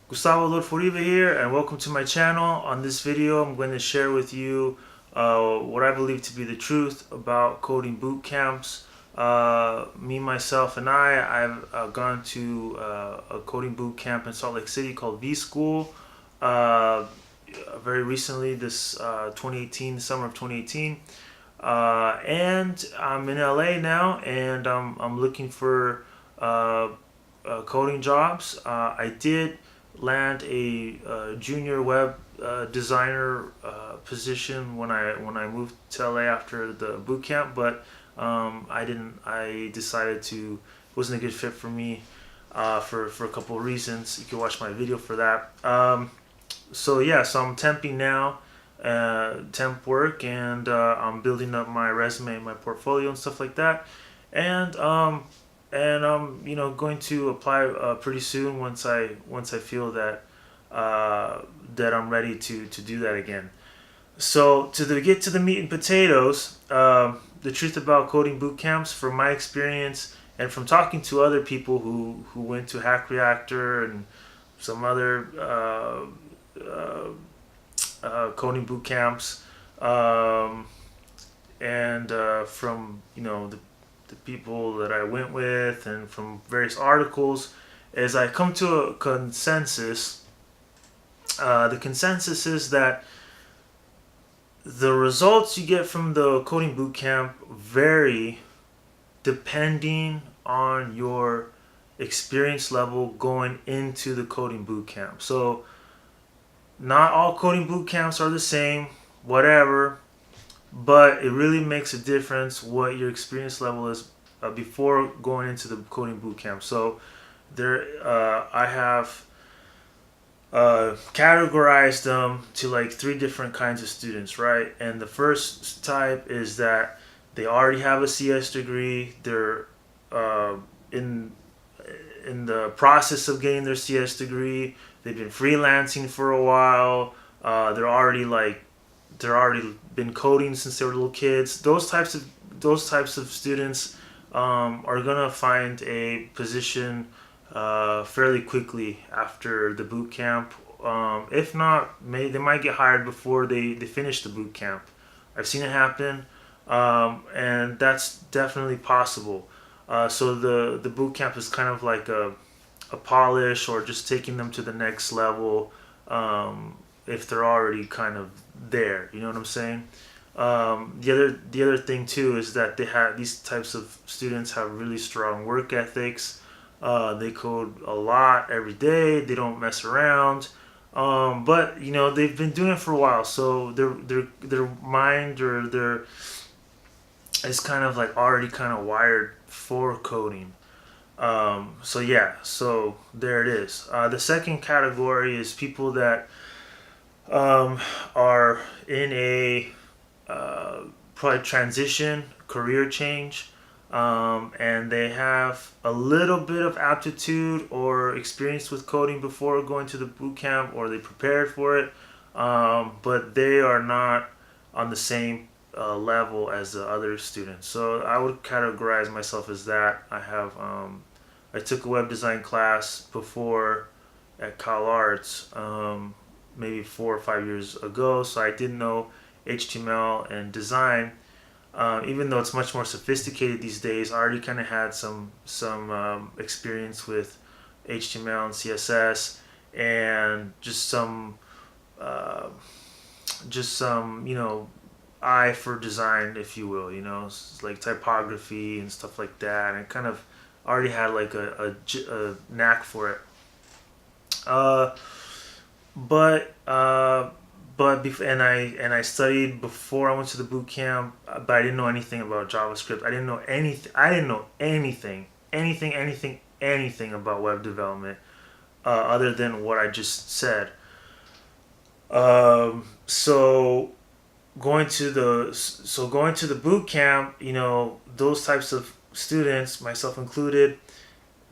Gustavo Uribe here, and welcome to my channel. On this video, I'm going to share with you what I believe to be the truth about coding boot camps. Me, myself, and I've gone to a coding boot camp in Salt Lake City called V School very recently, this 2018, summer of 2018. And I'm in LA now, and I'm looking for coding jobs. I did land a junior web designer position when I moved to LA after the boot camp, but I didn't. I decided to it wasn't a good fit for me for a couple of reasons. You can watch my video for that. So yeah, so I'm temping now, temp work, and I'm building up my resume, my portfolio, and stuff like that. And I'm going to apply pretty soon once I feel that I'm ready to do that again. So get to the meat and potatoes, the truth about coding boot camps, from my experience and from talking to other people who went to Hack Reactor and some other coding boot camps, and from the people that I went with, and from various articles, as I come to a consensus. The consensus is that the results you get from the coding bootcamp vary depending on your experience level going into the coding bootcamp. So not all coding bootcamps are the same, whatever, but it really makes a difference what your experience level is before going into the coding bootcamp. So I have categorized them to like three different kinds of students, right? And the first type is that they already have a CS degree. They're uh, in in the process of getting their CS degree. They've been freelancing for a while. They're already been coding since they were little kids. Those types of students are gonna find a position fairly quickly after the boot camp. If not, they might get hired before they finish the boot camp. I've seen it happen, and that's definitely possible. So the boot camp is kind of like a polish, or just taking them to the next level, if they're already kind of there. You know what I'm saying? The other thing too is that these types of students have really strong work ethics. They code a lot every day. They don't mess around. But they've been doing it for a while, so their mind, or their is kind of like already kind of wired for coding. So yeah, so there it is. The second category is people that are in a probably transition, career change, and they have a little bit of aptitude or experience with coding before going to the boot camp, or they prepared for it, but they are not on the same level as the other students. So I would categorize myself as that. I took a web design class before at Cal Arts, maybe 4 or 5 years ago, so I did know HTML and design. Even though it's much more sophisticated these days, I already kind of had some experience with HTML and CSS, and uh, just some eye for design, if you will. Like typography and stuff like that, and kind of already had like a knack for it. Uh, but and I studied before I went to the boot camp, but I didn't know anything about JavaScript. I didn't know anything about web development, other than what I just said. So going to the boot camp, those types of students, myself included,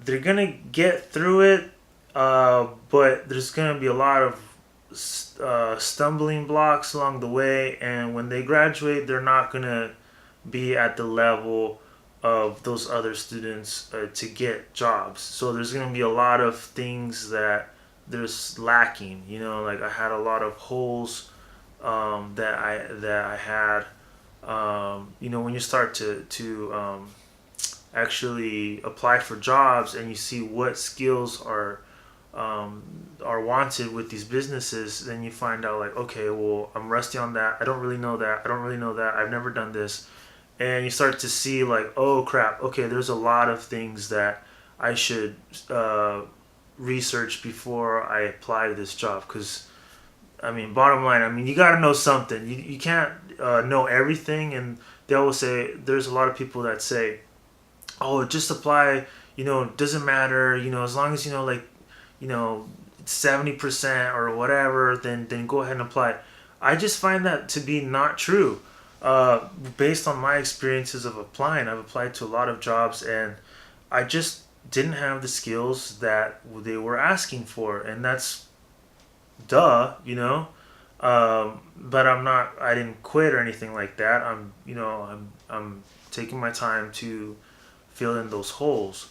they're gonna get through it, but there's gonna be a lot of stumbling blocks along the way, and when they graduate, they're not gonna be at the level of those other students to get jobs. So there's gonna be a lot of things that there's lacking. You know, like I had a lot of holes that I had. You know, when you start to actually apply for jobs and you see what skills um, are wanted with these businesses, then you find out like, okay, well, I'm rusty on that. I don't really know that. I don't really know that. I've never done this, and you start to see like, oh crap, okay, there's a lot of things that I should research before I apply to this job. Because I mean, bottom line, I mean, you got to know something. You can't know everything, and they always say there's a lot of people that say, oh, just apply. You know, it doesn't matter. You know, as long as you know like, you know, 70% or whatever, then go ahead and apply. I just find that to be not true. Based on my experiences of applying, I've applied to a lot of jobs, and I just didn't have the skills that they were asking for, and that's duh, you know. But I'm not. I didn't quit or anything like that. I'm taking my time to fill in those holes.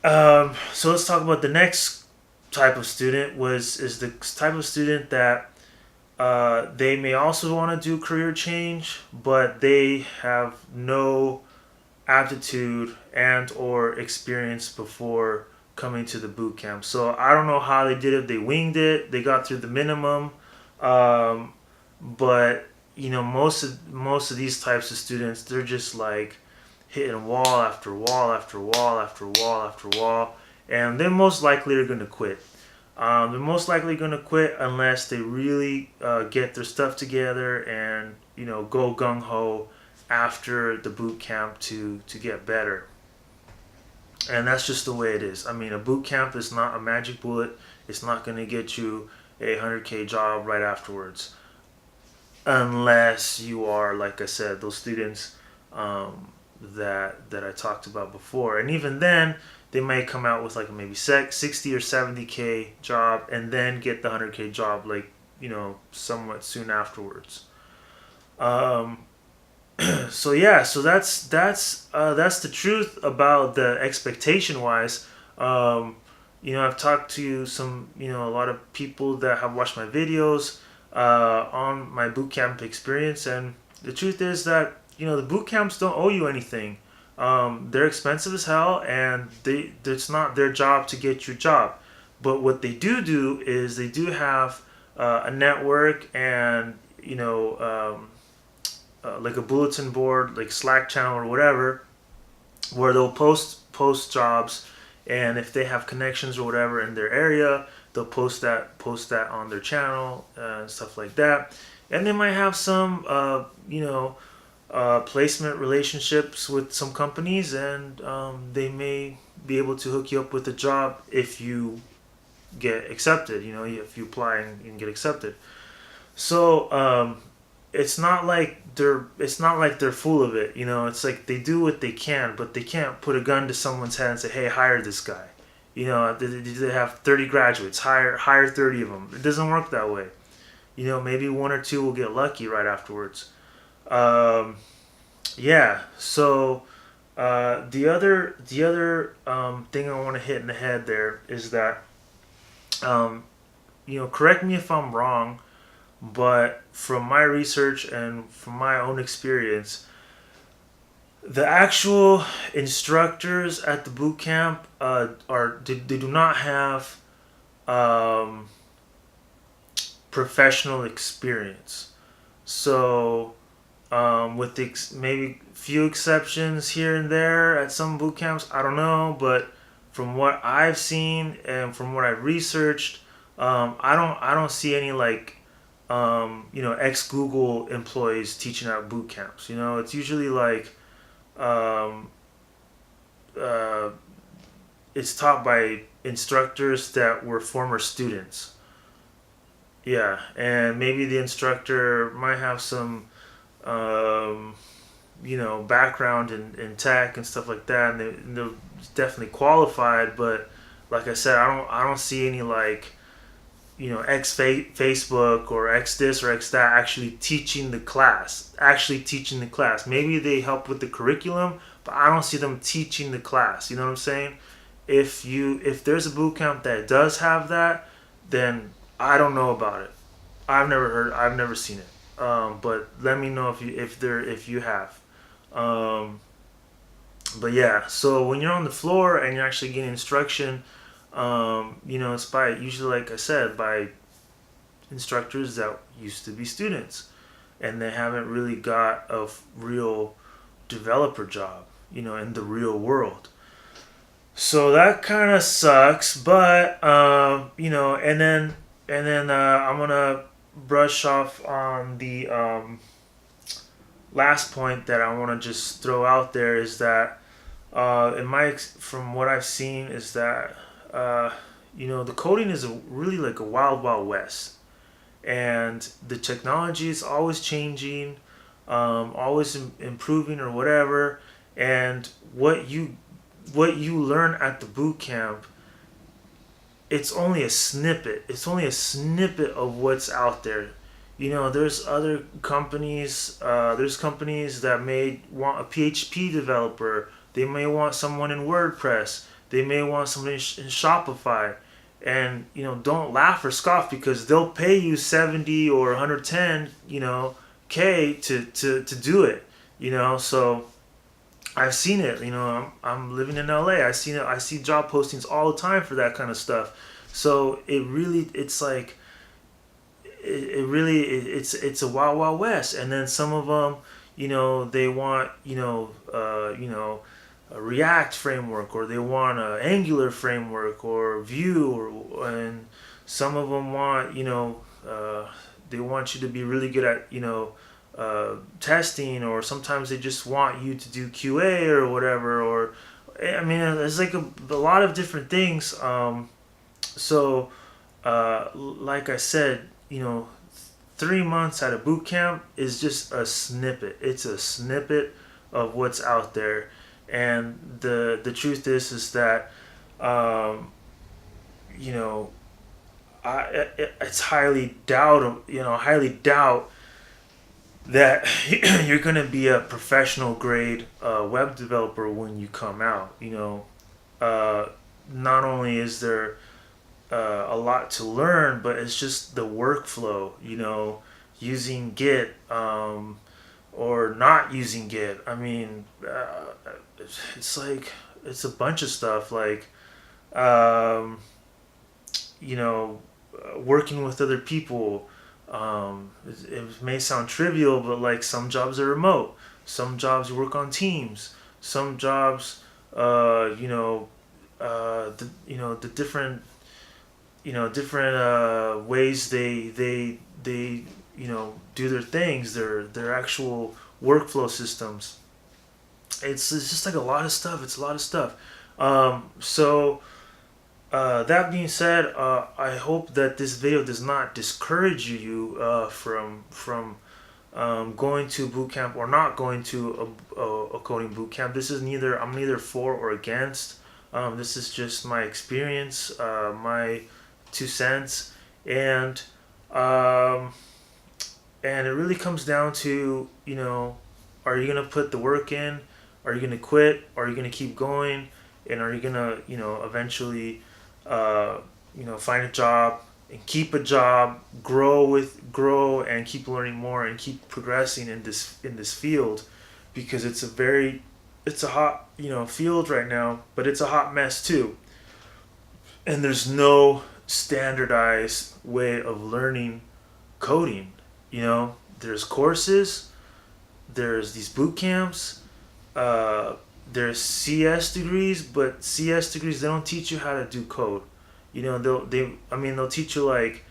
So let's talk about the next type of student. Was is the type of student that they may also want to do career change, but they have no aptitude and or experience before coming to the boot camp. So I don't know how they did it. They winged it. They got through the minimum, um, but you know most of these types of students, they're just like hitting wall after wall after wall after wall after wall, and they're most likely are going to quit. They're most likely going to quit unless they really get their stuff together and you know go gung ho after the boot camp to get better. And that's just the way it is. I mean, a boot camp is not a magic bullet. It's not going to get you a 100K job right afterwards, unless you are, like I said, those students that I talked about before. And even then, they might come out with like maybe 60 or 70K job and then get the 100K job like you know somewhat soon afterwards. Um, so yeah, so that's the truth about the expectation wise. Um, you know, I've talked to some you know a lot of people that have watched my videos on my bootcamp experience, and the truth is that you know the boot camps don't owe you anything. They're expensive as hell, and it's not their job to get your job. But what they do is they do have a network and you know like a bulletin board, like Slack channel or whatever, where they'll post jobs, and if they have connections or whatever in their area, they'll post that on their channel and stuff like that. And they might have some you know placement relationships with some companies, and they may be able to hook you up with a job if you get accepted. You know, if you apply and get accepted. So it's not like they're full of it. You know, it's like they do what they can, but they can't put a gun to someone's head and say, "Hey, hire this guy." You know, they have 30 graduates, hire 30 of them. It doesn't work that way. You know, maybe one or two will get lucky right afterwards. Um, yeah. So the other thing I want to hit in the head there is that um, you know, correct me if I'm wrong, but from my research and from my own experience, the actual instructors at the boot camp they do not have um, professional experience. So with maybe few exceptions here and there at some boot camps, I don't know, but from what I've seen and from what I've researched, I don't see any like you know ex Google employees teaching at boot camps. You know, it's usually like um, uh, it's taught by instructors that were former students. Yeah, and maybe the instructor might have some um, you know background in tech and stuff like that, and they're definitely qualified. But like I said, I don't see any like you know ex Facebook or ex this or ex that actually teaching the class. Maybe they help with the curriculum, but I don't see them teaching the class. You know what I'm saying? if there's a boot camp that does have that, then I don't know about it. I've never seen it. But let me know if you have. Um, but yeah, so when you're on the floor and you're actually getting instruction, it's by usually, like I said, by instructors that used to be students, and they haven't really got a real developer job, in the real world. So that kind of sucks, but and then I'm gonna brush off on the last point that I want to just throw out there is that from what I've seen is that the coding is really like a wild wild west, and the technology is always changing, always improving or whatever, and what you learn at the boot camp, it's only a snippet. It's only a snippet of what's out there. There's other companies. There's companies that may want a PHP developer. They may want someone in WordPress. They may want someone in Shopify. And don't laugh or scoff, because they'll pay you 70 or 110 k to do it. So I've seen it. I'm living in LA. I seen it. I see job postings all the time for that kind of stuff. So it's like it's a wild wild west. And then some of them, they want a React framework, or they want a Angular framework, or Vue, and some of them want they want you to be really good at testing, or sometimes they just want you to do QA or whatever, or I mean, it's like a lot of different things. So like I said, 3 months at a boot camp is just a snippet. It's a snippet of what's out there, and the truth is that you know it's highly doubt that you're going to be a professional grade web developer when you come out. Not only is there a lot to learn, but it's just the workflow, using Git or not using Git. I mean, it's like, it's a bunch of stuff, like, working with other people. It may sound trivial, but like, some jobs are remote, some jobs you work on teams, some jobs, the different ways they do their things, their actual workflow systems. It's just like a lot of stuff. It's a lot of stuff. So that being said, I hope that this video does not discourage you from going to boot camp or not going to a coding boot camp. I'm neither for or against. This is just my experience, my 2 cents, and it really comes down to, are you gonna put the work in? Are you gonna quit? Are you gonna keep going? And are you gonna eventually find a job and keep a job, grow and keep learning more and keep progressing in this field, because it's a hot field right now, but it's a hot mess too. And there's no standardized way of learning coding. There's courses, there's these boot camps, there's CS degrees, but CS degrees, they don't teach you how to do code. They'll teach you, like,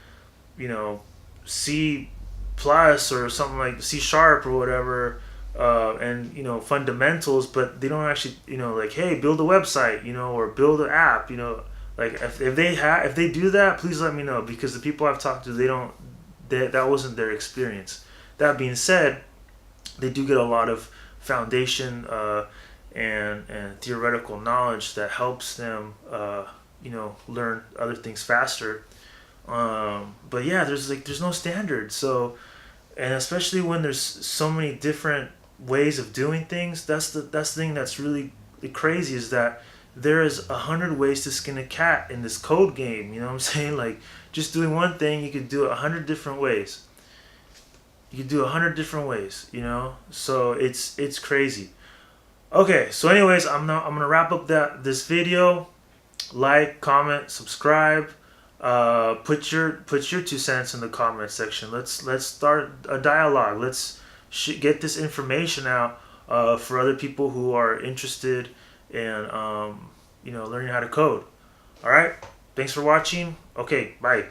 C plus or something, like C sharp or whatever, and fundamentals, but they don't actually, like, hey, build a website, or build an app. Like, if they do that, please let me know, because the people I've talked to, that wasn't their experience. That being said, they do get a lot of foundation and theoretical knowledge that helps them learn other things faster. But yeah, there's no standard. So, and especially when there's so many different ways of doing things, that's the thing that's really crazy, is that there is 100 ways to skin a cat in this code game. You know what I'm saying? Like, just doing one thing, you could do it 100 different ways. You could do 100 different ways. You know, so it's crazy. Okay, so anyways, I'm gonna wrap up this video. Like, comment, subscribe. Put your 2 cents in the comment section. Let's start a dialogue. Let's get this information out for other people who are interested in learning how to code. All right. Thanks for watching. Okay. Bye.